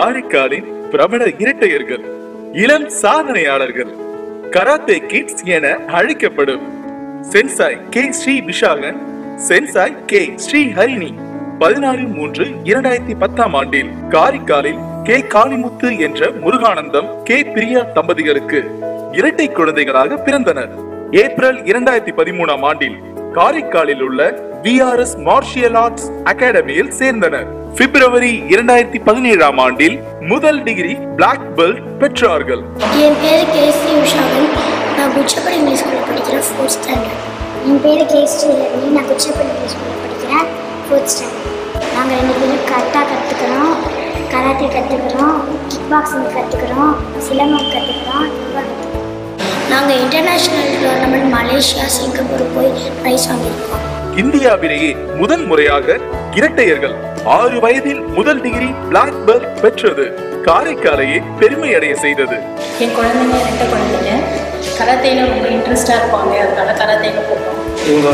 காரைக்காலின் பிரபல இரட்டையர்கள், இளம் சாதனையாளர்கள், கராத்தே கிட்ஸ் என அழைக்கப்படும் sensei K Sri Vishakan, sensei K Sri Harini 14/3/2010 ஆண்டில் காரைக்காலில் கே காளிமுத்து என்ற முருகானந்தம், கே பிரியா தம்பதிகளுக்கு இரட்டை குழந்தைகளாக பிறந்தனர். ஏப்ரல் 2013 ஆண்டில் காரைக்காலில் உள்ள VRS மார்ஷியல் ஆர்ட்ஸ் அகாடமியில் சேர்ந்தனர். பிப்ரவரி 2017 ஆண்டில் முதல் டிகிரி பிளாக் பெல்ட் பெற்றார்கள். என் பேர் கே ஸ்ரீ விஷாகன். நான் குச்சப்படி இங்கிலீஷ் ஸ்கூலில் படிக்கிறேன் 4th ஸ்டாண்டர்ட். என் பேர் கே ஸ்ரீ ஹரிணி. நான் குச்சப்படி இங்கிலீஷ் ஸ்கூலில் படிக்கிறேன் 4th ஸ்டாண்டர்ட். நாங்கள் 2 பேரும் கரெக்டாக கற்றுக்குறோம், கராத்தே கற்றுக்குறோம், கிக் பாக்ஸிங் கற்றுக்குறோம், சிலம்பம் கற்றுக்குறோம், யோகா கற்றுக்குறோம். நாங்கள் இன்டர்நேஷ்னல் டோர்னமெண்ட் மலேசியா, சிங்கப்பூர் போய் ப்ரைஸ் வாங்கியிருக்கோம். இந்தியாவிலேயே முதல் முறையாக இரட்டையர்கள் 6 வயதில் முதல் டிகிரி பிளாக் பெல்ட் பெற்றது காரைக்காலையே பெருமை அடைய செய்தது. என் குழந்தைங்க 2 குழந்தைங்க கராத்தேல ரொம்ப இன்ட்ரெஸ்டாக இருப்பாங்க, அதனால கராத்தேல போகிறோம். இவங்க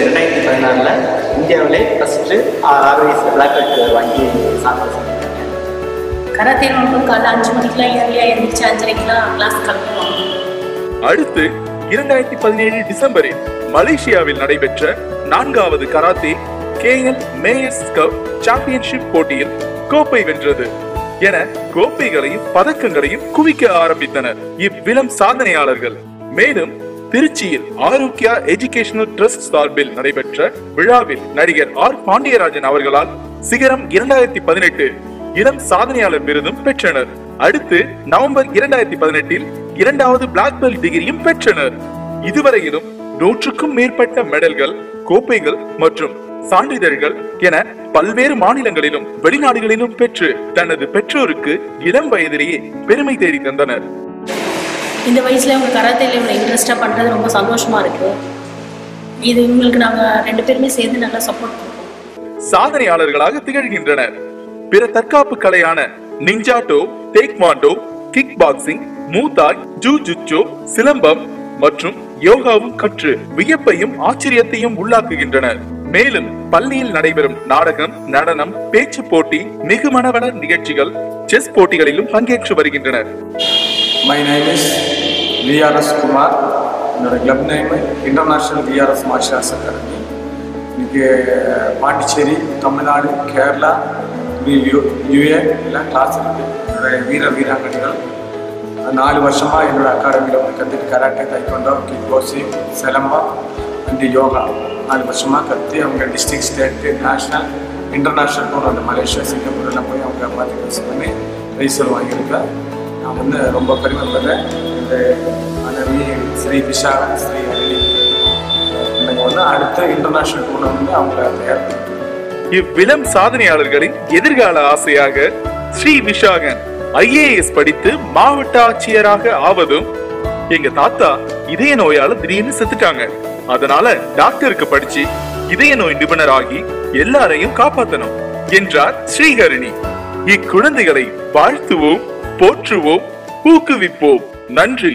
2016 இந்தியாவிலே ஃபஸ்ட்டு 6 வயசு பிளாக் பெல்ட் வாங்கி சாப்பிட செஞ்சுருக்காங்க. கராத்தேல மட்டும் காலைல 5 மணிக்கெலாம் இயர்லியாக எழுந்திரிச்சு 5:30க்கெலாம் கிளாஸ் கிளம்புவாங்க. அடுத்து 2017 டிசம்பரில் மலேசியாவில் நடைபெற்ற 4வது karate KL mayors cup championship போட்டியில் கோப்பை வென்றது என கோப்பைகளையும் பதக்கங்களையும் குவிக்க ஆரம்பித்தனர் இவ்விளம் சாதனையாளர்கள். மேலும் திருச்சியில் ஆரோக்கியா எஜுகேஷனல் ட்ரஸ்ட் சார்பில் நடைபெற்ற விழாவில் நடிகர் R பாண்டியராஜன் அவர்களால் சிகரம் 2018 இளம் சாதனையாளர் விருதும் பெற்றனர். அடுத்து நவம்பர் 2018 2வது பிளாக் பெல்ட் டிகிரியும் பெற்றனர். இதுவரையிலும் 100க்கும் மேற்பட்ட மெடல்கள், கோப்பைகள் மற்றும் சான்றிதழ்கள் என பல்வேறு மாநிலங்களிலும் வெளிநாடுகளிலும் பெற்று தனது பெற்றோருக்கு இளம் வயதிலேயே பெருமை தேடி தந்தனர். இந்த வயசுல அவங்க கராத்தேல இவ்வளோ இன்ட்ரெஸ்டாக பண்ணுறது ரொம்ப சந்தோஷமா இருக்கு. இது இவங்களுக்கு நாங்கள் 2 பேருமே சேர்ந்து நல்லா சப்போர்ட் பண்ணுறோம். சாதனையாளர்களாக திகழ்கின்றனர். பிற தற்காப்பு கலையான நிஞ்சாட்டோ, டேக்வாண்டோ, கிக் பாக்ஸிங், மூதாய், ஜூஜுட்சு, சிலம்பம் மற்றும் யோகாவும் கற்று வியப்பையும் ஆச்சரியத்தையும் உள்ளாக்குகின்றனர். மேலும் பள்ளியில் நடைபெறும் நாடகம், நடனம், பேச்சு போட்டி, மிகுமணவள நிகழ்ச்சிகள், செஸ் போட்டிகளிலும் பங்கேற்று வருகின்றனர். My name is VRS Kumar. என்னோட club name international VRS martial arts academy. இன்னைக்கு பாண்டிச்சேரி, தமிழ்நாடு, கேரளா, UA எல்லாம் கிளாஸ் இருக்குது. என்னோட வீராங்கனைகள் 4 வருஷமாக என்னோட அகாடமியில் வந்து கற்றுட்டு karate, taekwondo, kick boxing, silambam and yoga 4 வருஷமாக கற்று அவங்க district, state, national, international tournament Malaysia, Singapore எல்லாம் போய் அவங்க பார்ட்டிசிபேட் பண்ணி ப்ரைஸில் வாங்கியிருக்கேன். நான் வந்து ரொம்ப பெருமைப்படுறேன். இந்த மனைவி ஸ்ரீ விஷாகன், ஸ்ரீ ஹரிணி எனக்கு வந்து அடுத்த இன்டர்நேஷ்னல் டூர்னமெண்ட் அவங்க தயார் பண்ணி. இவ்விளம் சாதனையாளர்களின் எதிர்கால ஆசையாக ஸ்ரீ விஷாகன் IAS படித்து மாவட்ட ஆட்சியராக ஆவதும், எங்க தாத்தா இதய நோயால திடீர்னு செத்துட்டாங்க, அதனால டாக்டருக்கு படிச்சு இதய நோய் நிபுணர் ஆகி எல்லாரையும் காப்பாற்றணும் என்றார் ஸ்ரீஹரிணி. இக்குழந்தைகளை வாழ்த்துவோம், போற்றுவோம், ஊக்குவிப்போம். நன்றி.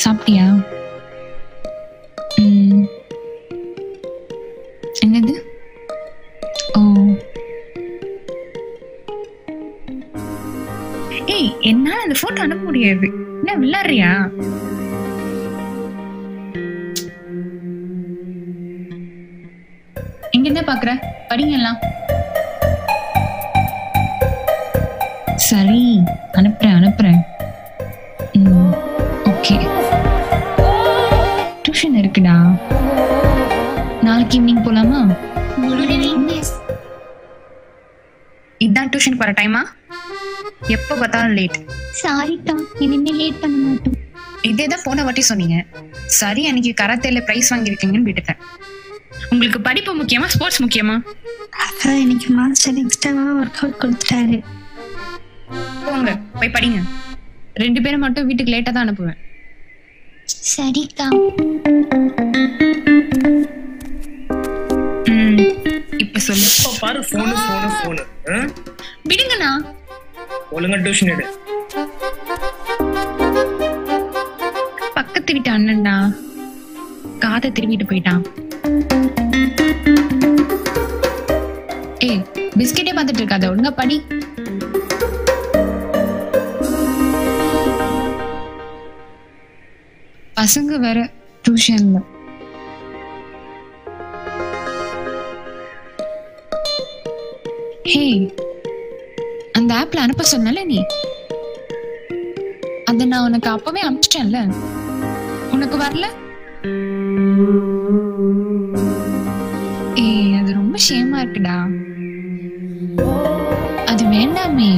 சாப்பிட்டியா? என்னது? ஓ, ஏய், என்னால அந்த போட்டோ அனுப்ப முடியாது. என்ன விளையாடுறியா? இங்க என்ன பாக்குற? படிங்க எல்லாம். சரி, அனுப்புறேன். ஓகே, டியூஷன் இருக்குடா. நாளைக்கு ஈவினிங் போலாமா? இதான் டியூஷன் போற டைமா? எப்போ பார்த்தாலும் லேட். சாரிக்கா, இனிமே லேட் பண்ண மாட்டோம். இதேதான் போன வாட்டி சொன்னீங்க. சரி, அன்னைக்கு கராத்தேல பிரைஸ் வாங்கியிருக்கீங்கன்னு விட்டுட்டேன். உங்களுக்கு படிப்பு முக்கியமா, ஸ்போர்ட்ஸ் முக்கியமா? அதான் இன்னைக்கு மாஸ்டர் எக்ஸ்ட்ராவா ஒர்க் அவுட் கொடுத்துட்டாரு. போங்க, போய் படிங்க. 2 பேரும் மட்டும் வீட்டுக்கு லேட்டா தான் அனுப்புவேன். சரிக்கா. இப்ப சொல்லு. பாரு, போனு விடுங்கண்ணா. ஒழுங்கா டியூஷன் எடு. பக்கத்து வீட்டு அண்ணன்டா, காதை திரும்பிட்டு போயிட்டான். ஏய், பிஸ்கெட்டே பார்த்துட்டு இருக்காத, ஒழுங்கா படி. பசங்க வேற டியூஷன்ல. ஹே, அந்த ஆப்ல அனுப்ப சொன்னல நீ, அத நான் உனக்கு அப்பவே அனுப்பிச்சிட்டேன்ல, உனக்கு வரல? ஏய், அது ரொம்ப ஷேமா இருக்குடா. அது வேண்டாமே.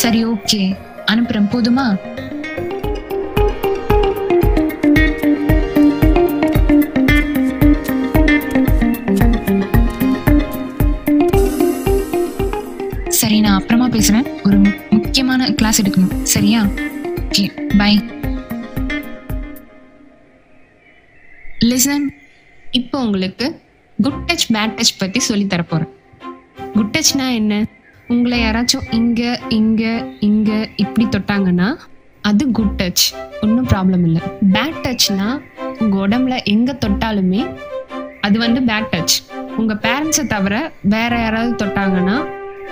சரி, ஓகே, அனுப்புறேன். போதுமா? சரி, நான் அப்புறமா பேசுறேன். ஒரு முக்கியமான கிளாஸ் எடுக்கணும். சரியா? Okay, bye. லிசன். இப்போ உங்களுக்கு குட் டச் பேட் டச் பத்தி சொல்லி தரப்போறேன். குட் டச்னா என்ன? உங்களை யாராச்சும் இங்க இங்க இங்க இப்படி தொட்டாங்கன்னா அது குட் டச், ஒன்றும் ப்ராப்ளம் இல்லை. பேட் டச்னா உங்க உடம்புல எங்க தொட்டாலுமே அது பேட் டச். உங்க பேரண்ட்ஸை தவிர வேற யாராவது தொட்டாங்கன்னா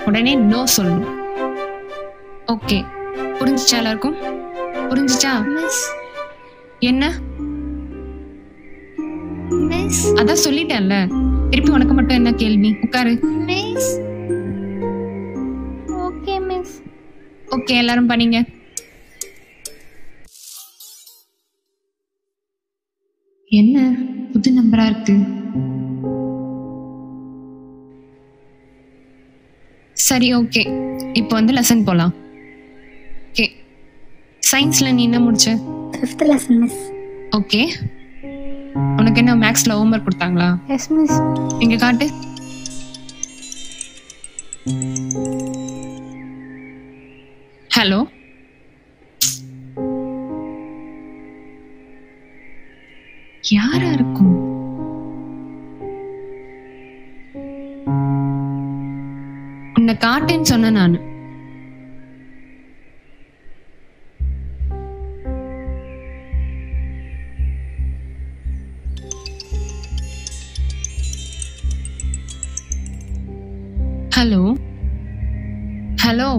உடனே நோ சொல்லணும். ஓகே, புரிஞ்சுச்சா? எல்லாருக்கும் புரிஞ்சுச்சா? என்ன? அதான் சொல்லிட்டேன்ல, திருப்பி உனக்கு மட்டும் என்ன கேள்வி? உட்காரு. Okay miss. ஓகே, எல்லாரும் பண்ணீங்க. என்ன புது நம்பரா இருக்கு? சரி, ஓகே, இப்போ லெசன் போலாம். ஓகே, சயின்ஸ்ல நீ என்ன முடிச்ச? 5th lesson miss. ஓகே, உனக்கு என்ன மேக்ஸ்ல ஹோம்வொர்க் கொடுத்தாங்களா? Yes miss. இங்க காட்டு. ஹலோ, யாரா இருக்கும்? உன்னை காட்டுன்னு சொன்ன நானு. ஹலோ ஹலோ,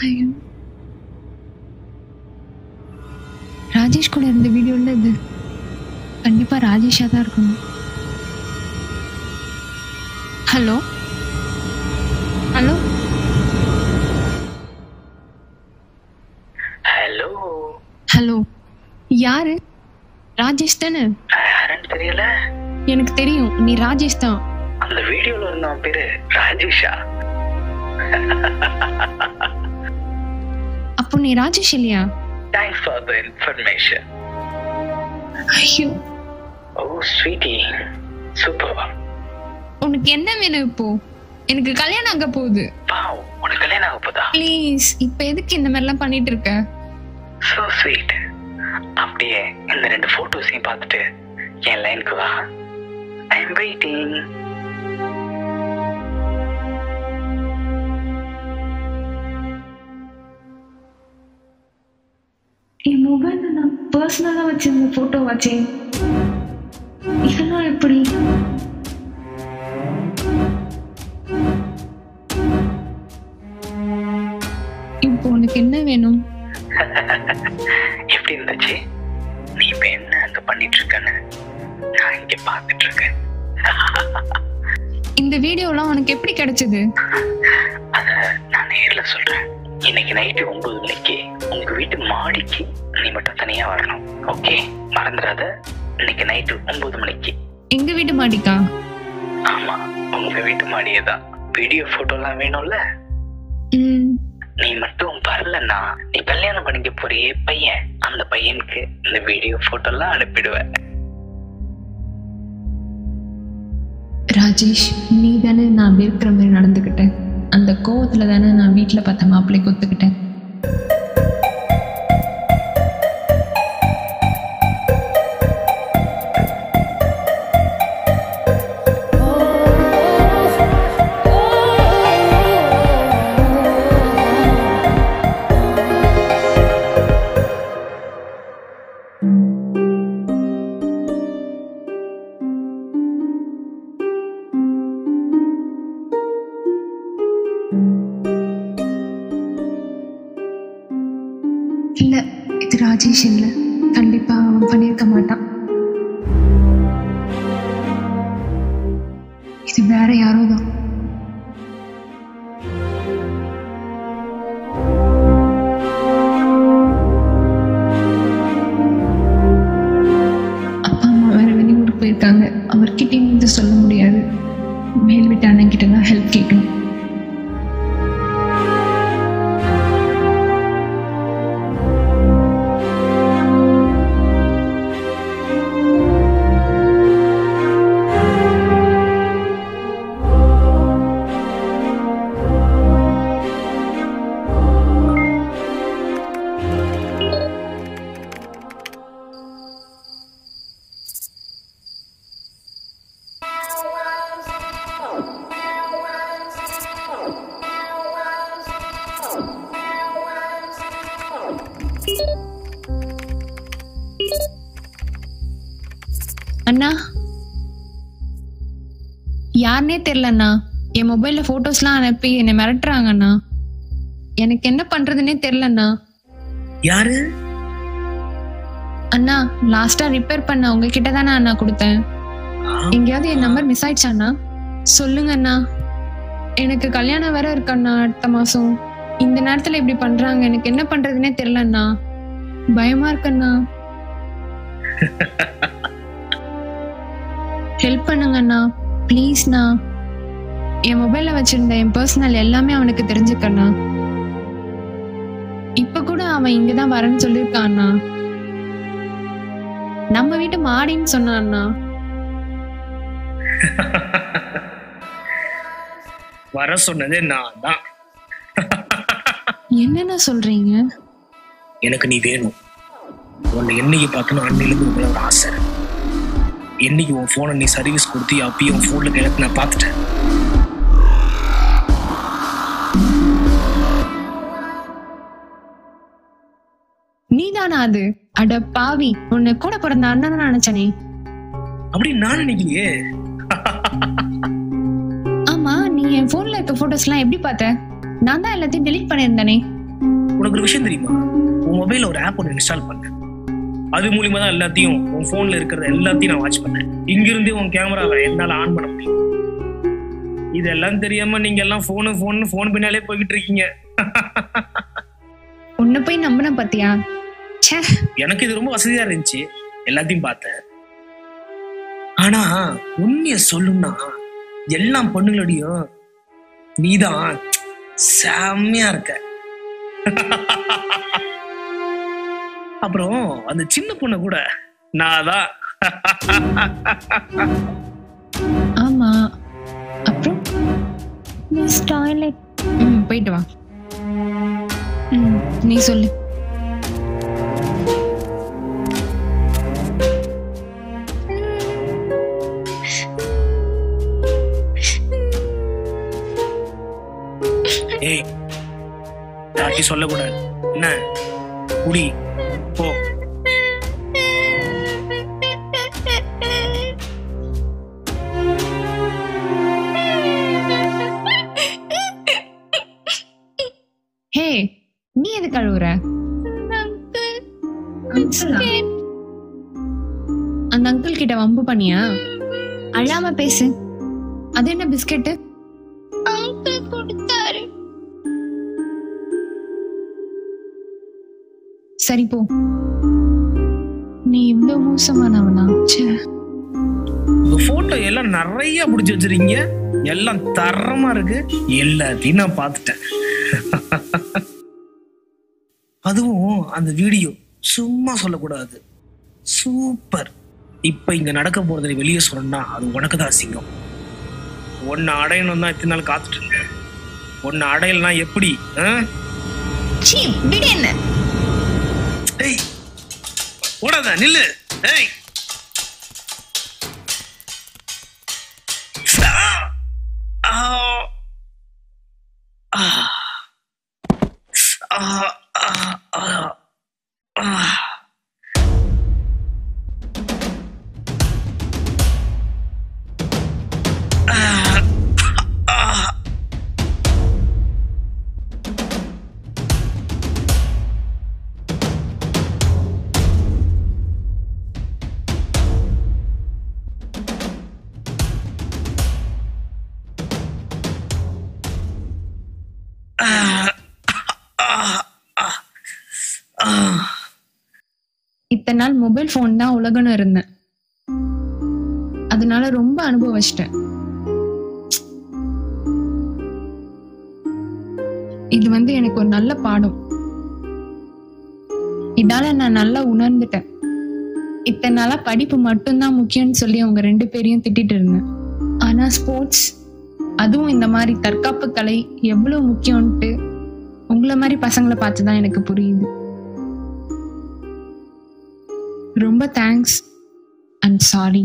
ஐயோ, ராஜேஷ் கூட இருந்த வீடியோல இது கண்டிப்பா ராஜேஷா தான் இருக்கணும். ஹலோ ஹலோ ஹலோ ஹலோ, யாரு? ராஜேஷ் தானே? யாருன்னு தெரியல. எனக்கு தெரியும், நீ ராஜேஷ் தான். அந்த வீடியோல இருந்தவன் பேரு ராஜேஷா? அப்போ நீ ராஜேஷ் இல்லையா? Thanks for the information. ஐயோ, Oh sweetie, super. உனக்கு என்ன வேணும் இப்போ? எனக்கு கல்யாணம் ஆக போகுது. Wow, உனக்கு கல்யாணம் ஆக போதா? ப்ளீஸ், இப்ப எதுக்கு இந்த மாதிரிலாம் பண்ணிட்டு இருக்க? So sweet. அப்படியே இந்த 2 ஃபோட்டோஸையும் பார்த்துட்டு என் லைனுக்கு வா. I am waiting. என் மொபைல்ல நான் பர்சனலா வச்சிருந்த போட்டோ வச்சே. இதெல்லாம் எப்படி? இப்போ உனக்கு என்ன வேணும்? எப்படி இருந்துச்சு? நீ இப்ப என்ன அங்க பண்ணிட்டு இருக்கன்னு நான் இங்க பாத்துட்டு இருக்கேன். இந்த வீடியோலாம் உனக்கு எப்படி கிடைச்சது? அத நான் நேர்ல சொல்றேன். இன்னைக்கு நைட்டு 9 மணிக்கு உங்க வீட்டு மாடிக்கு நீ மட்டும் தனியா வரணும். ஓகே, மறந்துடாத. இன்னைக்கு நைட்டு 9 மணிக்கு. எங்க வீட்டு மாடிக்கா? ஆமா, உங்க வீட்டு மாடியே தான். வீடியோ போட்டோலாம் வேணும்ல? நீ மட்டும் வரலன்னா நீ கல்யாணம் பண்ணிக்க போறியே பையன், அந்த பையனுக்கு இந்த வீடியோ போட்டோலாம் அனுப்பிடுவேன். ராஜேஷ், நீ தானே நான் வெறுக்கிற மாதிரி நடந்துக்கிட்டேன். அந்த கோவத்துல தானே நான் வீட்டில் பார்த்த மாப்பிள்ளைக்கு ஒத்துக்கிட்டேன். இல்ல, இது ராஜேஷ் இல்ல. கண்டிப்பா அவன் பண்ணியிருக்க மாட்டான். இது வேற யாரோ தான். அப்பா அம்மா வேற வெளியூருக்கு போயிருக்காங்க. அவர்கிட்டயும் இது சொல்ல முடியாது. மேல் வீட்டு அண்ணன் கிட்ட தான் ஹெல்ப் கேட்கணும். அண்ணா, யாருன்னே தெரியல அண்ணா. என் மொபைல்ல போட்டோஸ்லாம் அனுப்பி என்னை மிரட்டுறாங்க அண்ணா. எனக்கு என்ன பண்றதுன்னே தெரியல அண்ணா. யாரு? அண்ணா, லாஸ்டா ரிப்பேர் பண்ண உங்ககிட்ட தானே அண்ணா கொடுத்தேன். எங்கேயாவது என் நம்பர் மிஸ் ஆயிடுச்சா அண்ணா? சொல்லுங்க அண்ணா. எனக்கு கல்யாணம் வேற இருக்கு அண்ணா அடுத்த மாசம். இந்த நேரத்துல இப்படி பண்றாங்க. எனக்கு என்ன பண்றதுன்னே தெரியல அண்ணா. பயமா இருக்கு அண்ணா. ஹெல்ப் பண்ணுங்க அண்ணா, ப்ளீஸ்ண்ணா. என் மொபைல்ல வச்சிருந்த என் பர்சனல் எல்லாமே அவனுக்கு தெரிஞ்சுக்கண்ணா. இப்ப கூட அவன் இங்கதான் வரேன்னு சொல்லியிருக்கான் அண்ணா. நம்ம வீட்டு மாடின்னு சொன்னான் அண்ணா. வர சொன்னதே நான் தான். என்னென்ன சொல்றீங்க? எனக்கு நீ வேணும். உன்னை என்னைக்கு பார்க்கணும் அன்னிலிருந்து உங்களை ஒரு ஆசை. என்னைக்கு உன் போனை நீ சர்வீஸ் கொடுத்து அப்பயும் உன் போன்ல எனக்கு நான் பார்த்துட்டேன். நீதானா அது? அட பாவி, உன்னை கூட பிறந்த அண்ணன் நினைச்சனே. அப்படி நான் நினைக்கலையே. ஆமா, நீ என் போன்ல இருக்க போட்டோஸ் எல்லாம் எப்படி பார்த்த? நான் தான் எல்லாத்தையும் டெலீட் பண்ணியிருந்தேனே. உனக்கு ஒரு விஷயம் தெரியுமா? உன் மொபைல்ல ஒரு ஆப் ஒன்று இன்ஸ்டால் பண்ணேன். அது மூலியமா தான் எல்லாத்தையும் உன் போன்ல இருக்கிறத எல்லாத்தையும் நான் வாட்ச் பண்ணேன். இங்கிருந்தே உன் கேமராவை என்னால ஆன் பண்ண முடியும். இதெல்லாம் தெரியாம நீங்க எல்லாம் போன் பின்னாலே போய்கிட்டு இருக்கீங்க. உன்னை போய் நம்பின பாத்தியா? எனக்கு இது ரொம்ப வசதியா இருந்துச்சு, எல்லாத்தையும் பார்த்தேன். ஆனா உண்மைய சொல்லும்னா எல்லா பொண்ணுங்களோடையும் நீதான் செம்மையா இருக்க. அப்புறம் அந்த சின்ன பொண்ணு கூட நான் தான். ஆமா, அப்புறம் டாய்லெட். போயிட்டு வா. நீ சொல்லு. யார்ட்டையும் சொல்லக்கூடாது. என்ன குடி போ. ஹே, நீ எது கழுவுற? அந்த அங்கிள் கிட்ட வம்பு பண்ணியா? அழாம பேசு. அது என்ன பிஸ்கெட்டு? அங்கிள் கொடுத்தாரு. சரி போ. நீ இவ்வளவு மோசமானவனா? போட்டோ எல்லாம் நிறைய பிடிச்சி வச்சிருக்கீங்க, எல்லாம் தரமா இருக்கு. எல்லாத்தையும் நான் பார்த்துட்டேன். அதுவும் அந்த வீடியோ சும்மா சொல்லக்கூடாது, சூப்பர். இப்ப இங்க நடக்க போறதை நீ வெளியே சொன்னா அது உனக்கு தான் அசிங்கம். ஒன்னு அடையணும் தான் இத்தனை நாள் காத்துட்டு இருந்தேன். ஒன்னு அடையலனா எப்படி? விடு என்ன? ஏய் ஓடாத, நில்லு. ஏய் இத்தனை நாள் மொபைல் போன் தான் உலகம்னு இருந்தேன். அதனால ரொம்ப அனுபவிச்சிட்டேன். இது எனக்கு ஒரு நல்ல பாடம். இதால நான் நல்லா உணர்ந்துட்டேன். இத்தனை நாளா படிப்பு மட்டும்தான் முக்கியம்னு சொல்லி அவங்க 2 பேரையும் திட்டிட்டு இருந்தேன். ஆனா ஸ்போர்ட்ஸ், அதுவும் இந்த மாதிரி தற்காப்பு கலை எவ்வளவு முக்கியம்ட்டு உங்களை மாதிரி பசங்களை பார்த்துதான் எனக்கு புரியுது. ரொம்ப தேங்க்ஸ் அண்ட் சாரி.